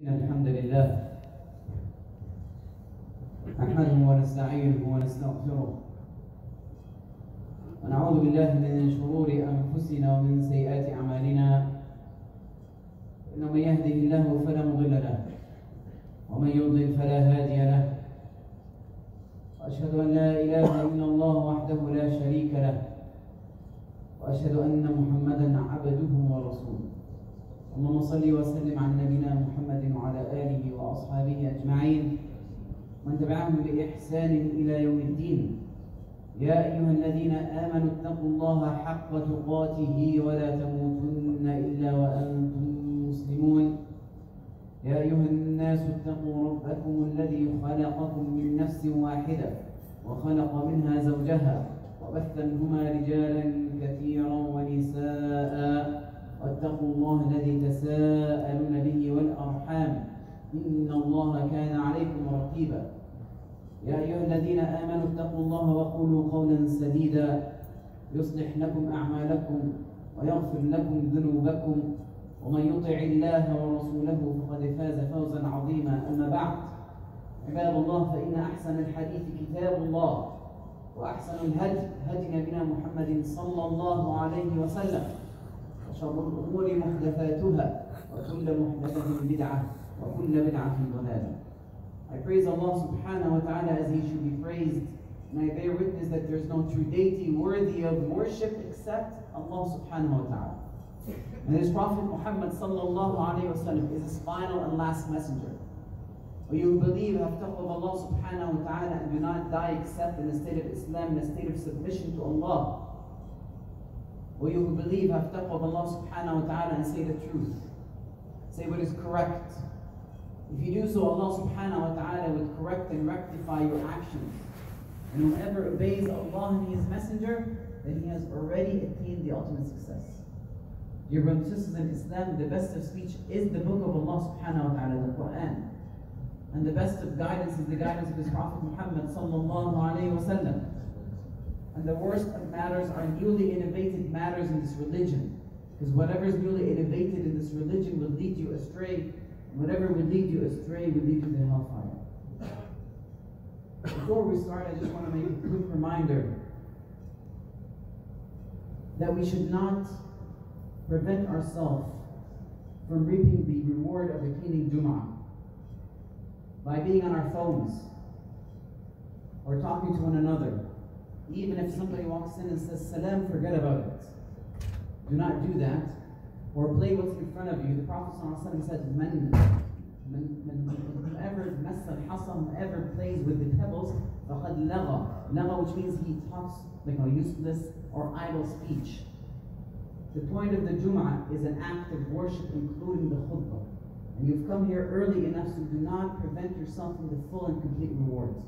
الحمد لله نحمده ونستعينه ونستغفره ونعوذ بالله من شرور أنفسنا ومن سيئات أعمالنا إنه من يهده الله فلا مضل له ومن يضلل فلا هادي له وأشهد أن لا إله إلا الله وحده لا شريك له وأشهد أن محمدا عبده ورسوله اللهم صل وسلم على نبينا محمد وعلى آله وأصحابه أجمعين ومن تبعهم بإحسان إلى يوم الدين. يا أيها الذين آمنوا اتقوا الله حق تقاته ولا تموتن إلا وأنتم مسلمون. يا أيها الناس اتقوا ربكم الذي خلقكم من نفس واحدة وخلق منها زوجها وبث منهما رجالا كثيرا ونساء واتقوا الله الذي تساءلون به والأرحام إن الله كان عليكم رقيبا. يا أيها الذين آمنوا اتقوا الله وقولوا قولا سديدا يصلح لكم أعمالكم ويغفر لكم ذنوبكم ومن يطع الله ورسوله فقد فاز فوزا عظيما. أما بعد عباد الله فإن أحسن الحديث كتاب الله وأحسن الهدي هدي نبينا محمد صلى الله عليه وسلم وشر الأمور محدثاتها وكل محدثة بدعة وكل بدعة ضلالة. I praise Allah subhanahu wa ta'ala as He should be praised, and I bear witness that there is no true deity worthy of worship except Allah subhanahu wa ta'ala. And His Prophet Mohamed sallallahu alayhi wa sallam is His final and last messenger. Or you believe, have taqwa of Allah subhanahu wa ta'ala, and do not die except in a state of Islam, in a state of submission to Allah. Or you who believe, have taqwa of Allah subhanahu wa ta'ala and say the truth. Say what is correct. If you do so, Allah subhanahu wa ta'ala will correct and rectify your actions. And whoever obeys Allah and His Messenger, then he has already attained the ultimate success. Dear brothers and sisters in Islam, the best of speech is the book of Allah subhanahu wa ta'ala, the Quran. And the best of guidance is the guidance of His Prophet Muhammad sallallahu alayhi wa sallam. And the worst of matters are newly innovated matters in this religion. Because whatever is newly innovated in this religion will lead you astray. And whatever will lead you astray will lead you to hellfire. Before we start, I just want to make a quick reminder that we should not prevent ourselves from reaping the reward of attaining Jum'ah by being on our phones or talking to one another. Even if somebody walks in and says salam, forget about it. Do not do that. Or play what's in front of you. The Prophet ﷺ said, whoever plays with the pebbles, فَقَدْ لَغَى. Lagha, which means he talks like a useless or idle speech. The point of the Jum'ah is an act of worship, including the Khutbah. And you've come here early enough, so do not prevent yourself from the full and complete rewards.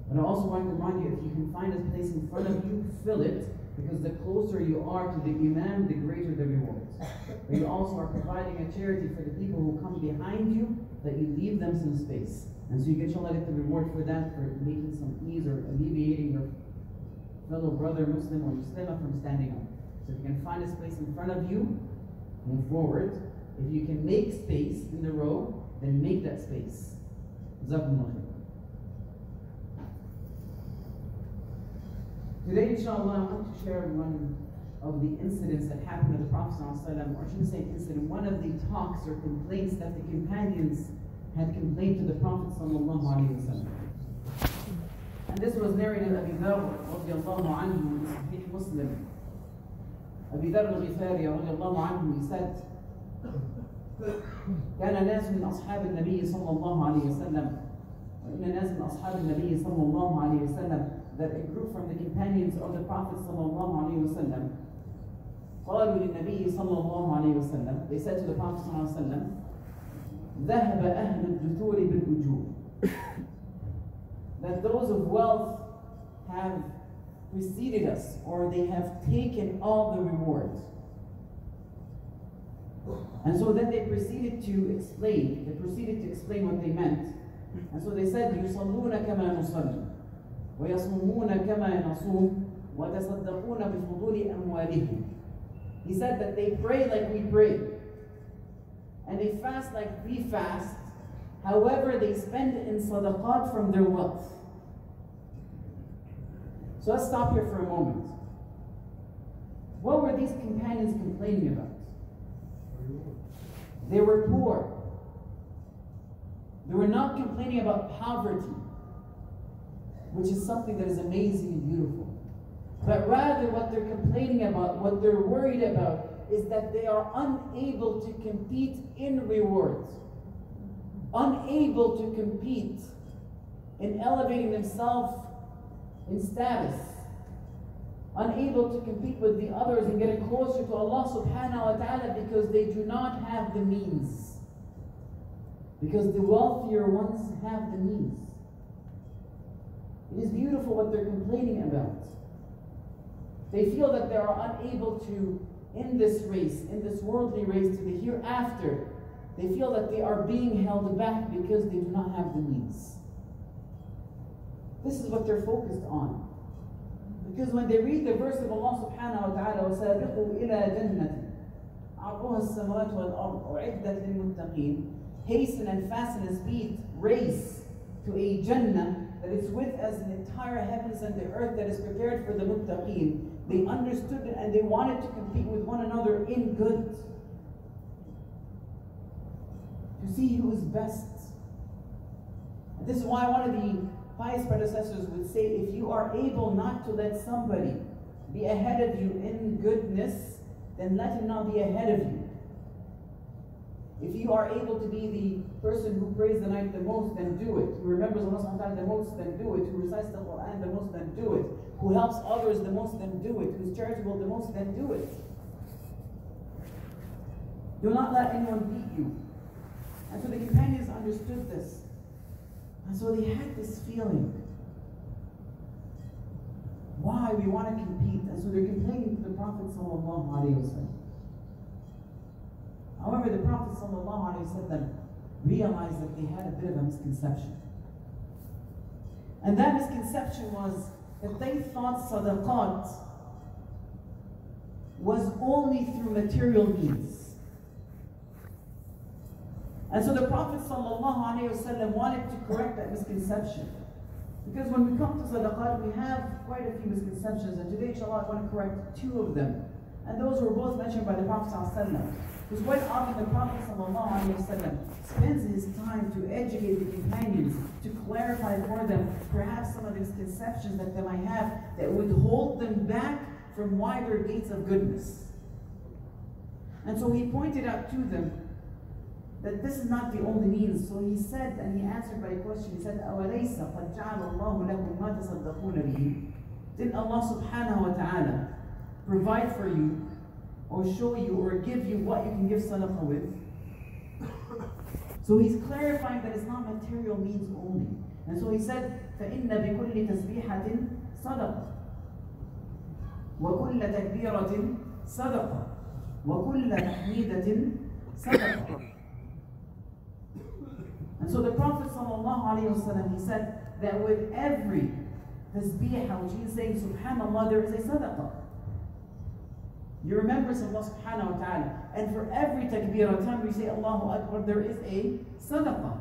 But I also want to remind you, if you can find a place in front of you, fill it, because the closer you are to the Imam, the greater the rewards. But you also are providing a charity for the people who come behind you, that you leave them some space. And so you get the reward for that, for making some ease or alleviating your fellow brother Muslim or Muslimah from standing up. So if you can find a space in front of you, move forward. If you can make space in the row, then make that space. Jazakumullah khair. Today, inshallah, I want to share one of the incidents that happened to the Prophet ﷺ, or I shouldn't say incident, one of the talks or complaints that the companions had complained to the Prophet ﷺ. And this was narrated by Abi Dharr radiallahu anhu in Sahih Muslim. Abi Dharr al-Ghifari radiallahu anhu, he said, كان ناس من أصحاب النبي صلى الله عليه وسلم وإن ناس من أصحاب النبي صلى الله عليه وسلم, that a group from the companions of the Prophet sallallahu alaihi wasallam قالوا للنبي صلى الله عليه وسلم, they said to the Prophet sallallahu alaihi wasallam, ذهب أهل الدثور بالأجور, that those of wealth have preceded us, or they have taken all the rewards. And so then they proceeded to explain what they meant. And so they said, يصلون كما نصلي ويصومون كما نصوم وتصدقون بفضول أموالهم. He said that they pray like we pray, and they fast like we fast, However, they spend in sadaqat from their wealth. So let's stop here for a moment. What were these companions complaining about? They were poor. They were not complaining about poverty, which is something that is amazing and beautiful. But rather what they're complaining about, what they're worried about, is that they are unable to compete in rewards, unable to compete in elevating themselves in status, unable to compete with the others and getting closer to Allah subhanahu wa ta'ala because they do not have the means. Because the wealthier ones have the means. It is beautiful what they're complaining about. They feel that they are unable to, in this race, in this worldly race to the hereafter, they feel that they are being held back because they do not have the means. This is what they're focused on. Because when they read the verse of Allah subhanahu wa ta'ala, وَسَابِقُوا إِلَى جَنَّةٍ عَرْضُهَا السَّمَاوَاتُ وَالْأَرْضُ أُعِدَّتْ لِلْمُتَّقِينَ. Hasten and fasten and speed, race to a Jannah that is with as the entire heavens and the earth that is prepared for the muttaqeen. They understood it and they wanted to compete with one another in good. To see who is best. And this is why one of the pious predecessors would say, if you are able not to let somebody be ahead of you in goodness, then let him not be ahead of you. If you are able to be the person who prays the night the most, then do it. Who remembers Allah subhanahu wa ta'ala the most, then do it. Who recites the Quran the most, then do it. Who helps others the most, then do it. Who's charitable the most, then do it. Do not let anyone beat you. And so the companions understood this. And so they had this feeling. Why we want to compete. And so they're complaining to the Prophet sallallahu alaihi wasallam. However, the Prophet ﷺ realized that they had a bit of a misconception. And that misconception was that they thought sadaqat was only through material means. And so the Prophet ﷺ wanted to correct that misconception. Because when we come to sadaqat, we have quite a few misconceptions. And today, inshallah, I want to correct two of them. And those were both mentioned by the Prophet ﷺ. Because quite often the Prophet ﷺ spends his time to educate the companions, to clarify for them perhaps some of the misconceptions that they might have that would hold them back from wider gates of goodness. And so he pointed out to them that this is not the only means. So he said, and he answered by a question, he said, أَوَلَيْسَ قَدْ جَعَلَ اللَّهُ لَكُمْ مَا تَصَدَّقُونَ بِهِ. Didn't Allah subhanahu wa ta'ala provide for you or show you or give you what you can give sadaqah with? So he's clarifying that it's not material means only. And so he said, فَإِنَّ بِكُلِّ تَسْبِيحَةٍ صَدَقَةٍ وَكُلَّ تَكْبِيرَةٍ صَدَقَةٍ وَكُلَّ تَحْمِيدَةٍ صَدَقَةٍ. And so the Prophet ﷺ, he said that with every tasbihah, which he's saying, subhanallah, there is a sadaqah. You remember Allah subhanahu wa ta'ala. And for every takbirah, time you say Allahu Akbar, there is a sadaqah.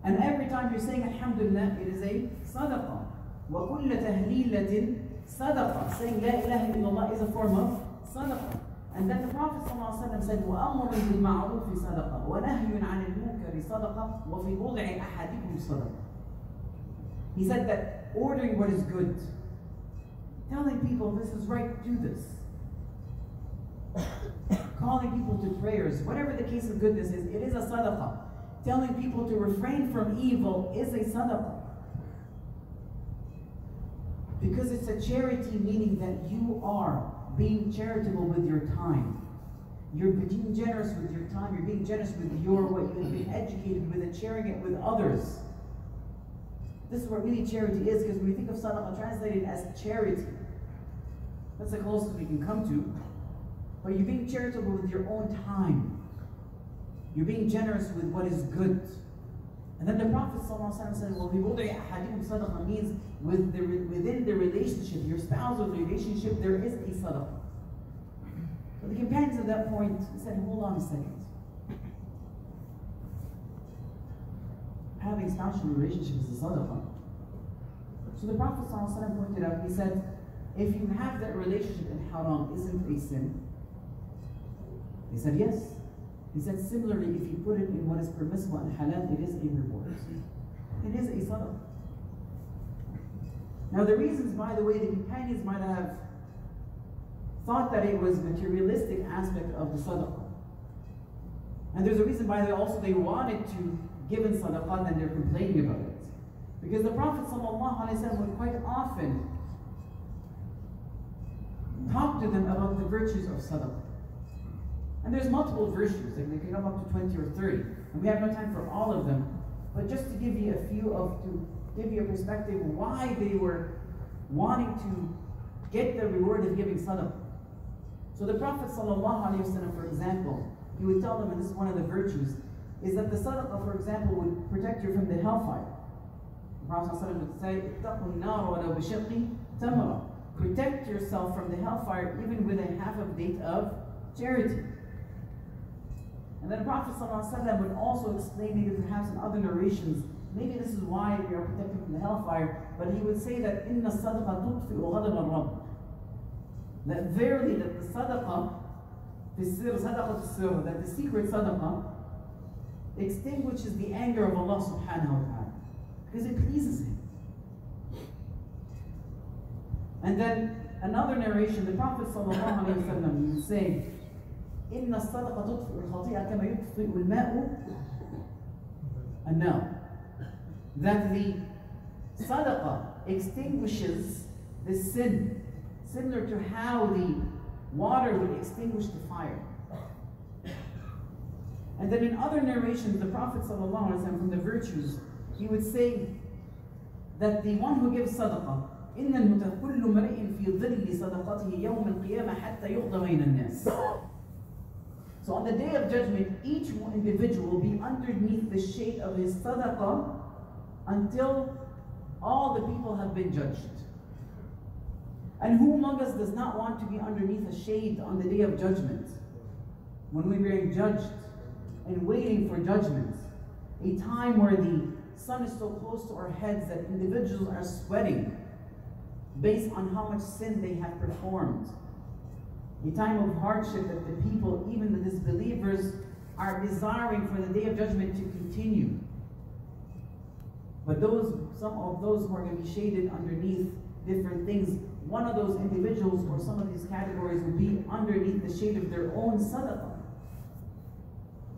And every time you're saying Alhamdulillah, it is a sadaqah. وَكُلَّ تَهْلِيلَةٍ صَدَقَةٍ. Saying La ilaha illallah is a form of sadaqah. And then the Prophet ﷺ said, وَأَمْرٌ بِالْمَعْرُوفِ صَدَقَةٍ وَنَهْيٌ عَنِ الْمُنكَرِ صَدَقَةٍ وَفِي بُضْعِ أَحَدِكُمْ صَدَقَةٍ. He said that ordering what is good, telling people this is right, do this. Calling people to prayers, whatever the case of goodness is, it is a sadaqah. Telling people to refrain from evil is a sadaqah. Because it's a charity, meaning that you are being charitable with your time. You're being generous with your time. You're being generous with what you have been educated with and sharing it with others. This is what really charity is, because when we think of sadaqah translated as charity, that's the closest we can come to. But you're being charitable with your own time. You're being generous with what is good. And then the Prophet ﷺ said, well, sadaqah means within the relationship, your spousal relationship, there is a sadaqah. But the companions at that point said, hold on a second. companion-spousal relationship is a sadaqah. So the Prophet ﷺ pointed out, he said, if you have that relationship in haram, isn't it a sin? He said, yes. He said, similarly, if you put it in what is permissible and halal, it is a reward. It is a sadaqah. Now the reasons, by the way, the companions might have thought that it was materialistic aspect of the sadaqah. And there's a reason, by the way, also they wanted to give in sadaqah and they're complaining about it. Because the Prophet ﷺ would quite often talk to them about the virtues of sadaqah. And there's multiple virtues, like they can come up to 20 or 30. And we have no time for all of them. But just to give you a few to give you a perspective why they were wanting to get the reward of giving sadaqah. So the Prophet ﷺ, for example, he would tell them, and this is one of the virtues, is that the sadaqah, for example, would protect you from the hellfire. The Prophet ﷺ would say, "Ittaqu an-nar walau bishiqqi tamra." Protect yourself from the hellfire even with a half a date of charity. And then the Prophet ﷺ would also explain, maybe perhaps in other narrations, maybe this is why we are protected from the hellfire, but he would say that inna sadaqah tutfi'u ghadab al-rabb. That verily that the sadaqah, that the secret sadaqah extinguishes the anger of Allah subhanahu wa ta'ala. Because it pleases Him. And then another narration, the Prophet sallallahu alayhi wa sallam would say, "Inna as-sadaqa tudfi'u al-khati'a kama yudfi'u al-ma'u an-nar." That the sadaqah extinguishes the sin, similar to how the water would extinguish the fire. And then in other narrations, the Prophet sallallahu alaihi wasallam, from the virtues, he would say that the one who gives sadaqah, إِنَّ الْمُتَكُلُّ مَرِئٍ فِي ظِلِّ صَدَقَتِهِ يَوْمَ الْقِيَامَةِ حَتَّى يُقْضَى بَيْنَ النَّاسِ. So on the day of judgment, each individual will be underneath the shade of his sadaqah until all the people have been judged. And who among us does not want to be underneath a shade on the day of judgment? When we are being judged and waiting for judgment, a time where the sun is so close to our heads that individuals are sweating based on how much sin they have performed. A time of hardship that the people, even the disbelievers, are desiring for the day of judgment to continue. But some of those who are going to be shaded underneath different things, one of those individuals or some of these categories will be underneath the shade of their own sadaqah.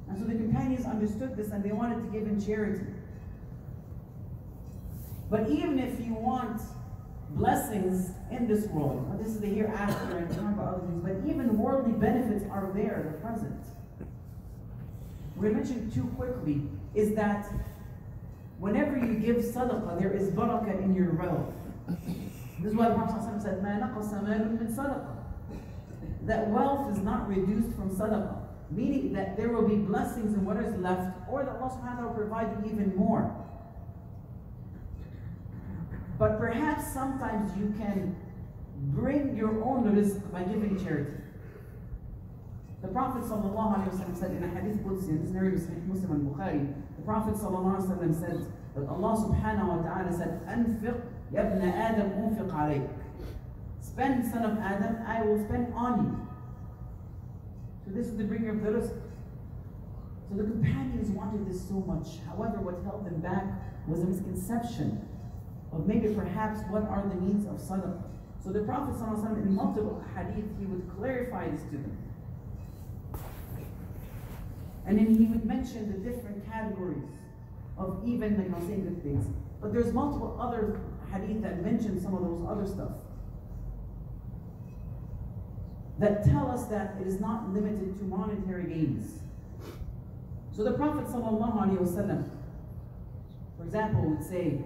And so the companions understood this and they wanted to give in charity. But even if you want blessings in this world, this is the hereafter and talk about other things, but even worldly benefits are there, they're present. We're going to mention too quickly is that whenever you give sadaqah, there is barakah in your wealth. This is why the Prophet said, مَا نَقَصَ مَالٌ مِّن صَدَقَةٍ. That wealth is not reduced from sadaqah, meaning that there will be blessings in what is left, or that Allah subhanahu wa ta'ala will provide even more. But perhaps sometimes you can bring your own rizq by giving charity. The Prophet ﷺ said in a hadith Qudsi, in this narrative Sahih Muslim and Bukhari, the Prophet ﷺ said that Allah subhanahu wa ta'ala said, أَنفِقْ يَبْنَ آدَمْ أُنفِقْ عَلَيْكَ. Spend, son of Adam, I will spend on you. So this is the bringer of the rizq. So the companions wanted this so much. However, what held them back was a misconception of maybe perhaps what are the needs of sadaqah. So the Prophet ﷺ in multiple hadith, he would clarify this to them. And then he would mention the different categories of even, like I was saying, good things. But there's multiple other hadith that mention some of those other stuff that tell us that it is not limited to monetary gains. So the Prophet ﷺ, for example, would say,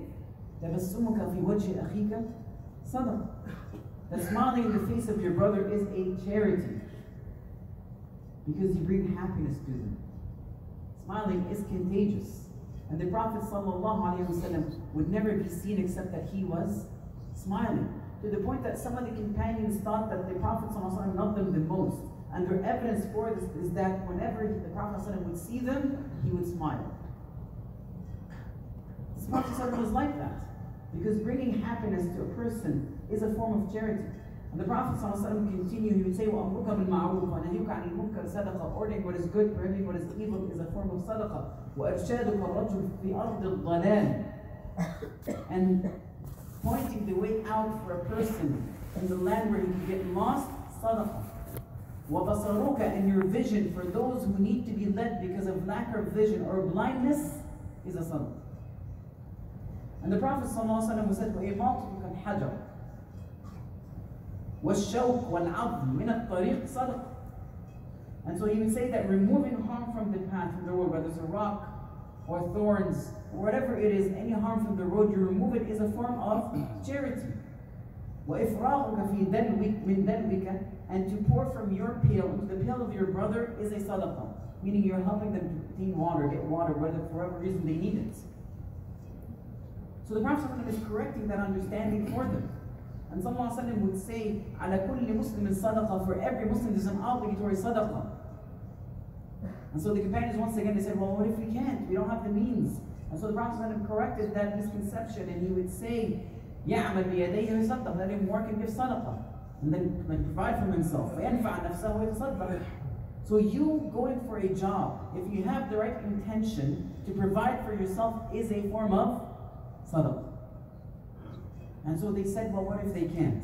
تَبَسُّمُكَ فِي وَجْهِ أَخِيكَ صَدَقَةٌ. That smiling in the face of your brother is a charity, because you bring happiness to them. Smiling is contagious. And the Prophet ﷺ would never be seen except that he was smiling. To the point that some of the companions thought that the Prophet ﷺ loved them the most. And their evidence for this is that whenever the Prophet ﷺ would see them, he would smile. The Prophet was like that. Because bringing happiness to a person is a form of charity. And the Prophet continued, he would say, وَأَمْرُكَ بِالْمَعْرُوفِ وَنَهْيُكَ عَنِ الْمُنكَرِ صَدَقَةٌ. Ordering what is good, prohibiting what is evil is a form of sadaqah. وَإِرْشَادُكَ الرَّجُلِ فِي أَرْضِ الضَّلَالِ. And pointing the way out for a person in the land where he can get lost, sadaqah. وَبَصَرُكَ, and your vision for those who need to be led because of lack of vision or blindness is a sadaqah. And the Prophet ﷺ said, وَإِمَاطُكَ الْحَجَرِ وَالشَّوْكِ وَالْعَظْمِ مِنَ الطَّرِيقِ صَدَقَةٌ. And so he would say that removing harm from the path, from the road, whether it's a rock or thorns, or whatever it is, any harm from the road, you remove it is a form of charity. وَإِفْرَاغُكَ فِي دَلْوِكَ مِنْ دَلْوِكَ, and to pour from your pail into the pail of your brother is a sadaqah, meaning you're helping them to obtain water, get water, whether for whatever reason they need it. So the Prophet ﷺ is correcting that understanding for them. And Sallallahu Alaihi Wasallam would say, عَلَى كُلِّ مُسْلِمٍ صَدَقَةٌ, for every Muslim there's an obligatory sadaqah. And so the companions once again, they said, well, what if we can't? We don't have the means. And so the Prophet ﷺ corrected that misconception, and he would say, يَعْمَلْ بِيَدَيْهِ صَدَقَةٌ, let him work and give sadaqah. And then provide for himself. فَيَنْفَعْ نَفْسَهُ وَيَتَصَدَّقَ. So you going for a job, if you have the right intention to provide for yourself, is a form of sadaqah. And so they said, well, what if they can't?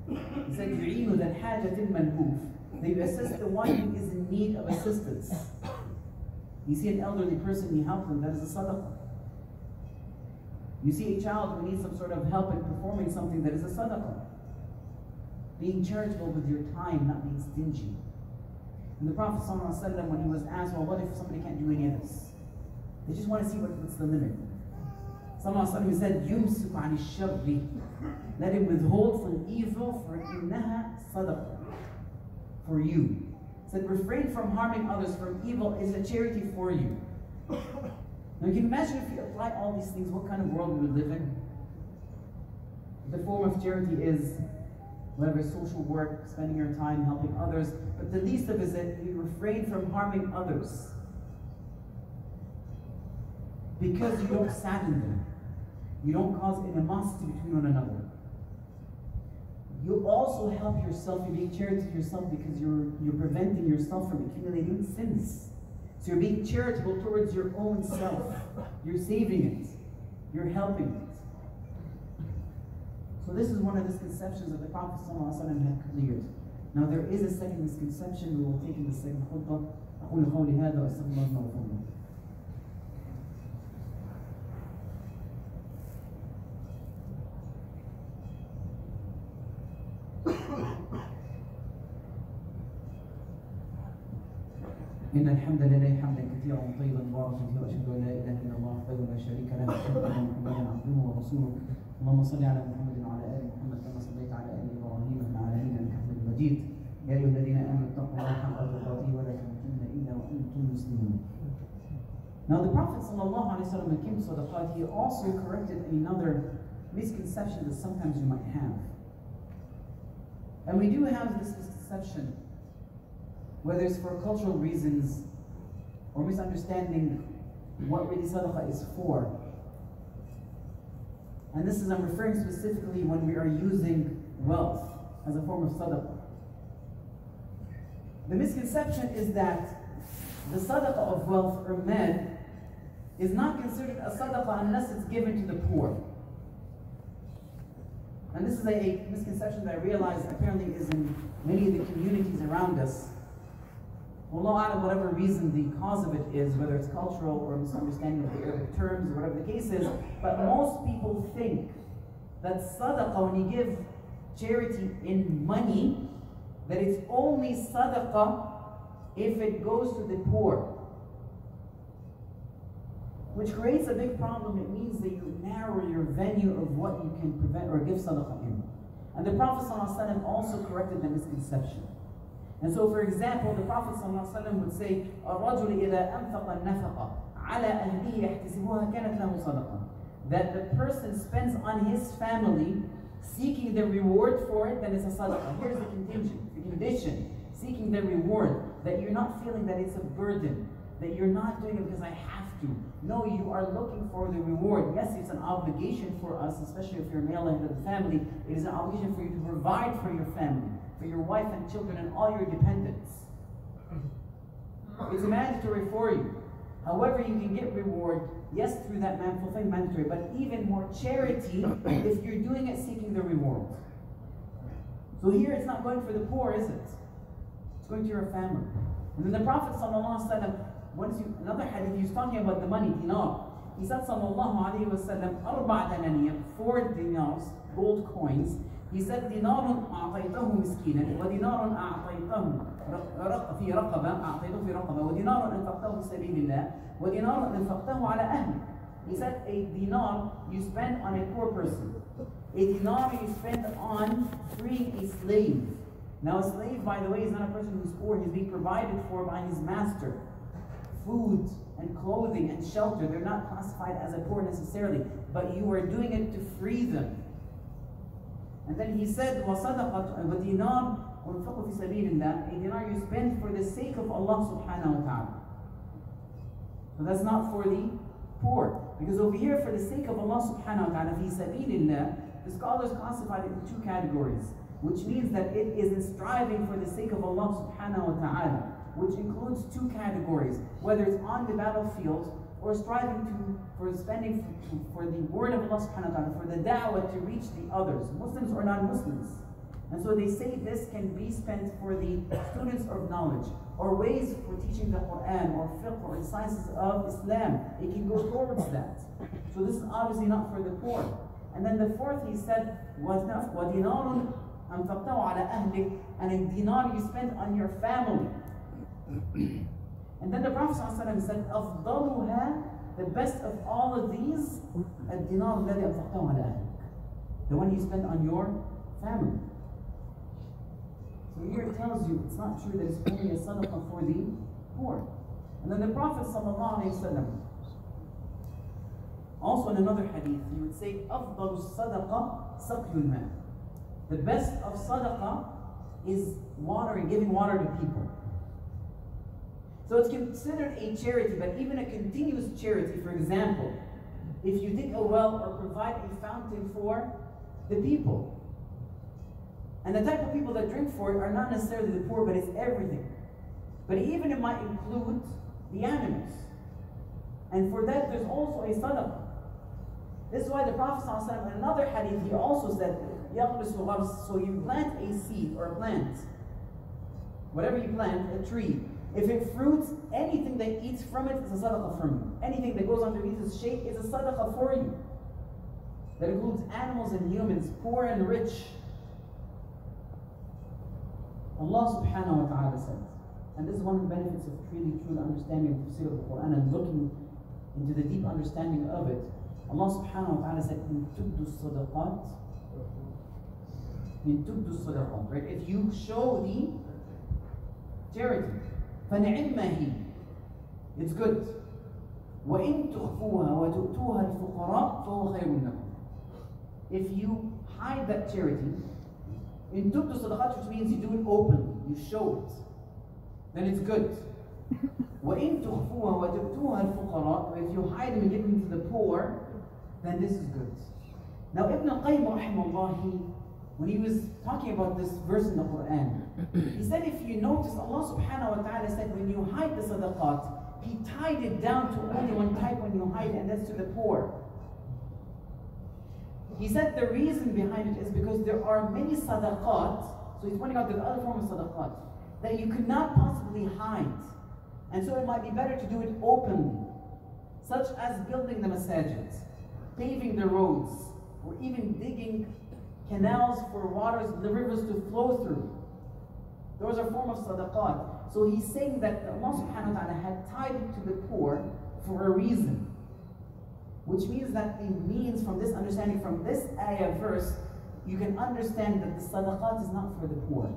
He said, يُعِينُ ذَا الْحَاجَةِ الْمَلْهُوفِ. They assist the one who is in need of assistance. You see an elderly person, you help them, that is a sadaqah. You see a child who needs some sort of help in performing something, that is a sadaqah. Being charitable with your time, not being stingy. And the Prophet ﷺ, when he was asked, well, what if somebody can't do any of this? They just want to see what's the limit. He said, يُمْسِكُ عَنِ الشَّرِّ, let him withhold from evil, for إِنَّهَا صَدَقَةٌ, for you. He said, refrain from harming others from evil is a charity for you. Now you can imagine if you apply all these things, what kind of world we would live in. The form of charity is whatever social work, spending your time helping others, but the least of it is that you refrain from harming others. Because you don't sadden them. You don't cause animosity between one another. You also help yourself, you're being charity to yourself because you're preventing yourself from accumulating sins. So you're being charitable towards your own self. You're saving it. You're helping it. So this is one of the misconceptions that the Prophet ﷺ had cleared. Now there is a second misconception we will take in the second khutbah. أقول قولي هذا وأستغفر الله لي ولكم. إن الحمد لله حمدا كثيرا طيبا مباركا فيه وأشهد أن لا إله إلا الله وحده لا شريك له وأشهد أن محمدا عبده ورسوله. اللهم صل على محمد وعلى آل محمد كما صليت على آل إبراهيم في العالمين إنك حميد مجيد. يا أيها الذين آمنوا اتقوا الله حق تقاته ولا تموتن إلا وأنتم مسلمون. Now the Prophet ﷺ, when it came to sadaqat, he also corrected another misconception that sometimes you might have. And we do have this misconception, whether it's for cultural reasons or misunderstanding what really sadaqah is for. And this is, I'm referring specifically when we are using wealth as a form of sadaqah. The misconception is that the sadaqah of wealth or mal is not considered a sadaqah unless it's given to the poor. And this is a misconception that I realize apparently is in many of the communities around us. Wallahu a'lam, whatever reason the cause of it is, whether it's cultural or misunderstanding of the Arabic terms or whatever the case is, but most people think that sadaqah, when you give charity in money, that it's only sadaqah if it goes to the poor. Which creates a big problem. It means that you narrow your venue of what you can prevent or give sadaqah in. And the Prophet ﷺ also corrected the misconception. And so, for example, the Prophet ﷺ would say, الرجل إذا أنفق النفقة على أهله يحتسبها كانت له صدقة. That the person spends on his family seeking the reward for it, then it's a sadaqah. Here's the condition, seeking the reward, that you're not feeling that it's a burden, that you're not doing it because I have to. No, you are looking for the reward. Yes, it's an obligation for us, especially if you're a male head of the family. It is an obligation for you to provide for your family, for your wife and children and all your dependents. It's mandatory for you. However, you can get reward, yes, through that fulfilling mandatory, but even more charity if you're doing it seeking the reward. So here it's not going for the poor, is it? It's going to your family. And then the Prophet ﷺ, another hadith, he was talking about the money, dinar. He said, sallallahu alayhi wa sallam, arba' dananiyah, 4 dinars, gold coins. He said, dinarun a'taytahu miskinan, wa dinarun a'taytahu في رقبة أعطيته في رقبة ودينار أنفقته في سبيل الله ودينار أنفقته على أهله. He said a dinar you spend on a poor person. A dinar you spend on freeing a slave. Now a slave, by the way, is not a person who's poor. He's being provided for by his master. Food and clothing and shelter, they're not classified as a poor necessarily, but you are doing it to free them. And then he said, وَصَدَقَةُ وَدِينار وَانْفَقُ فِي سَبِيلِ اللَّهِ. A dinar you spend for the sake of Allah subhanahu wa ta'ala. So that's not for the poor. Because over here, for the sake of Allah subhanahu wa ta'ala, فِي سَبِيلِ اللَّهِ, the scholars classified it in 2 categories, which means that it is in striving for the sake of Allah subhanahu wa ta'ala, which includes 2 categories, whether it's on the battlefield or striving for spending for the word of Allah subhanahu wa ta'ala, for the da'wah to reach the others, Muslims or non-Muslims. And so they say this can be spent for the students of knowledge, or ways for teaching the Quran, or fiqh, or the sciences of Islam. It can go towards that. So this is obviously not for the poor. And then the 4th, he said, وَدِينَارٌ أَنْفَقْتَهُ عَلَى أَهْلِكَ, and a dinar you spend on your family. And then the Prophet ﷺ said, أَفْضَلُهَا, the best of all of these, الدِّنَارُ الَّذِي أَنْفَقْتَهُ عَلَى أَهْلِكَ, the one you spend on your family. So here it tells you it's not true that it's only a sadaqah for the poor. And then the Prophet ﷺ, also in another hadith, he would say, أَفْضَلُ الصَّدَقَةِ سَقْيُ الْمَاءِ. The best of sadaqah is watering, giving water to people. So it's considered a charity, but even a continuous charity. For example, if you dig a well or provide a fountain for the people, and the type of people that drink for it are not necessarily the poor, but it's everything. But even it might include the animals. And for that, there's also a sadaqah. This is why the Prophet ﷺ, in another hadith, he also said, so you plant a seed or a plant, whatever you plant, a tree. If it fruits, anything that eats from it is a sadaqah from you. Anything that goes underneath its shade is a sadaqah for you. That includes animals and humans, poor and rich. Allah subhanahu wa ta'ala says, and this is one of the benefits of truly understanding of tafsir of the Quran and looking into the deep understanding of it. Allah subhanahu wa ta'ala said, in tubdu sadaqat, right? If you show the charity, فَنِعِمَّ هِي, it's good. وَإِن تُخْفُوهَا وَتُؤْتُوهَا الْفُقَرَاءَ فَهُوَ خَيْرٌ لَكُمْ. If you hide that charity, in tubdu sadaqat, which means you do it openly, you show it, then it's good. وَإِن تُخْفُوهَا وَتُؤْتُوهَا الْفُقَرَاءَ, if you hide them and give them to the poor, then this is good. Now Ibn Qayyim rahimahullah, when he was talking about this verse in the Quran, he said if you notice, Allah subhanahu wa ta'ala said when you hide the sadaqat, He tied it down to only one type when you hide it, and that's to the poor. He said the reason behind it is because there are many sadaqat, so he's pointing out there's other forms of sadaqat, that you could not possibly hide. And so it might be better to do it openly, such as building the masajid, paving the roads, or even digging canals for the rivers to flow through. Those are forms of sadaqat. So he's saying that Allah subhanahu wa ta'ala had tied it to the poor for a reason. Which means that it means from this understanding, from this ayah verse, you can understand that the sadaqat is not for the poor.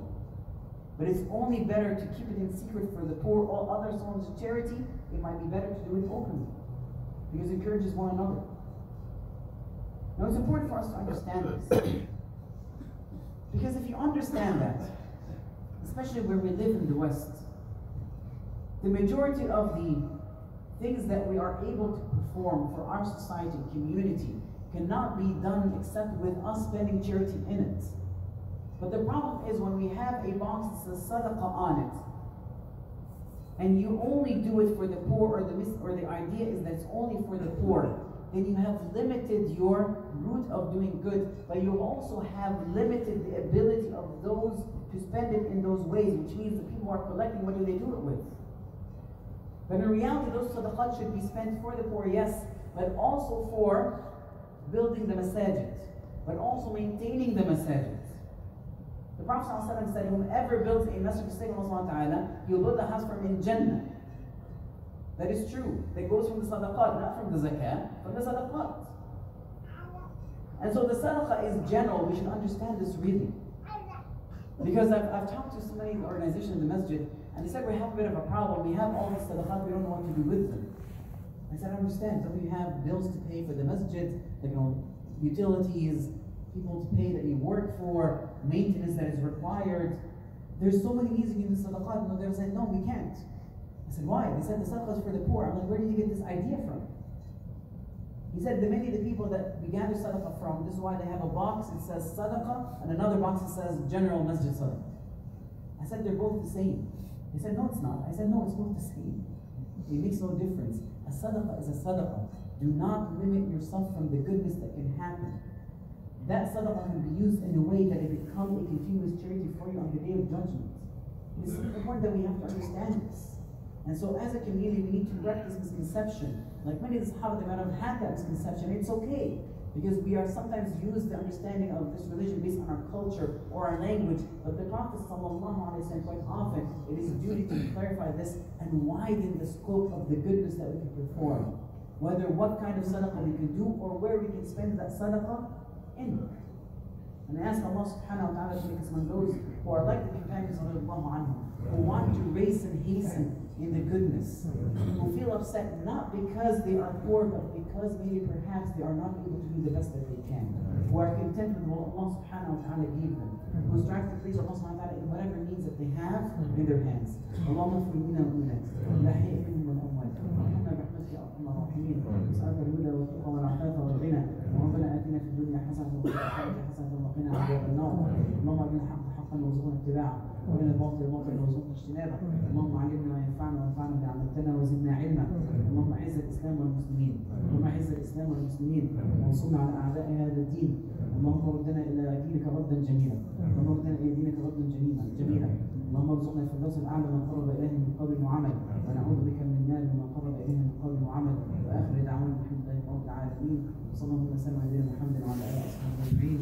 But it's only better to keep it in secret for the poor. All other forms of charity, it might be better to do it openly, because it encourages one another. Now it's important for us to understand this. Because if you understand that, especially where we live in the West, the majority of the things that we are able to perform for our society, community, cannot be done except with us spending charity in it. But the problem is when we have a box that says sadaqah on it, and you only do it for the poor, or the idea is that it's only for the poor, then you have limited your route of doing good, but you also have limited the ability of those to spend it in those ways, which means the people who are collecting, what do they do it with? But in reality, those sadaqat should be spent for the poor, yes, but also for building the masajid, but also maintaining the masajid. The Prophet ﷺ said, whoever builds a masjid for the sake of Allah, he will build a house from in Jannah. That is true. That goes from the sadaqat, not from the zakah, from the sadaqat. And so the sadaqah is general. We should understand this really. Because I've talked to so many organizations in the masjid, and they said we have a bit of a problem. We have all these sadaqat, we don't know what to do with them. I said, I understand. So we have bills to pay for the masjid, utilities, people to pay that you work for, maintenance that is required. There's so many ways to give the sadaqat. And they're saying, no, we can't. I said, why? They said the sadaqah is for the poor. I'm like, where did you get this idea from? He said, many of the people that we gather sadaqah from, this is why they have a box that says sadaqah, and another box that says general masjid sadaqah. I said, they're both the same. They said, no, it's not. I said, no, it's both the same. It makes no difference. A sadaqah is a sadaqah. Do not limit yourself from the goodness that can happen. That sadaqah can be used in a way that it becomes a continuous charity for you on the day of judgment. It's important that we have to understand this. And so as a community, we need to correct this misconception. Like many of the Sahaba, they might have had that misconception. It's okay, because we are sometimes used the understanding of this religion based on our culture or our language. But the Prophet ﷺ, quite often, it is a duty to clarify this and widen the scope of the goodness that we can perform. Whether what kind of sadaqah we can do or where we can spend that sadaqah in. And I ask Allah subhanahu wa ta'ala to make us among those who are like the companions of Allah, who want to race and hasten in the goodness, who feel upset not because they are poor, but because maybe perhaps they are not able to do the best that they can, who are content with what Allah subhanahu wa ta'ala gave them, who strive to please Allah subhanahu wa ta'ala in whatever means that they have in their hands. Allahumma furmina al-ulat, la hay'ihim wal-amwat, Allahumma rahmatika ya arhamar rahimin, as'aluka al-huda wal-tuqa wal-'afafa wal-ghina, ربنا آتنا في الدنيا حسنة وفي الآخرة حسنة وقنا عذاب النار. اللهم أرنا الحق حقا وارزقنا اتباعه وارنا الباطل باطلا وارزقنا اجتنابه. اللهم علمنا ما ينفعنا وانفعنا بما علمتنا وزدنا علما. اللهم أعز الإسلام والمسلمين، اللهم أعز الإسلام والمسلمين وانصرنا على أعداء هذا الدين. اللهم ردنا إلى دينك ردا جميلا، اللهم ردنا إلى دينك ردا جميلا. اللهم ارزقنا الفردوس الأعلى من قرب إليه من قول وعمل، ونعوذ بك من النار من قرب إليه من قول وعمل. وآخر دعوانا الحمد لله رب العالمين. وصلى الله وسلم على نبينا محمد وعلى آله وصحبه أجمعين.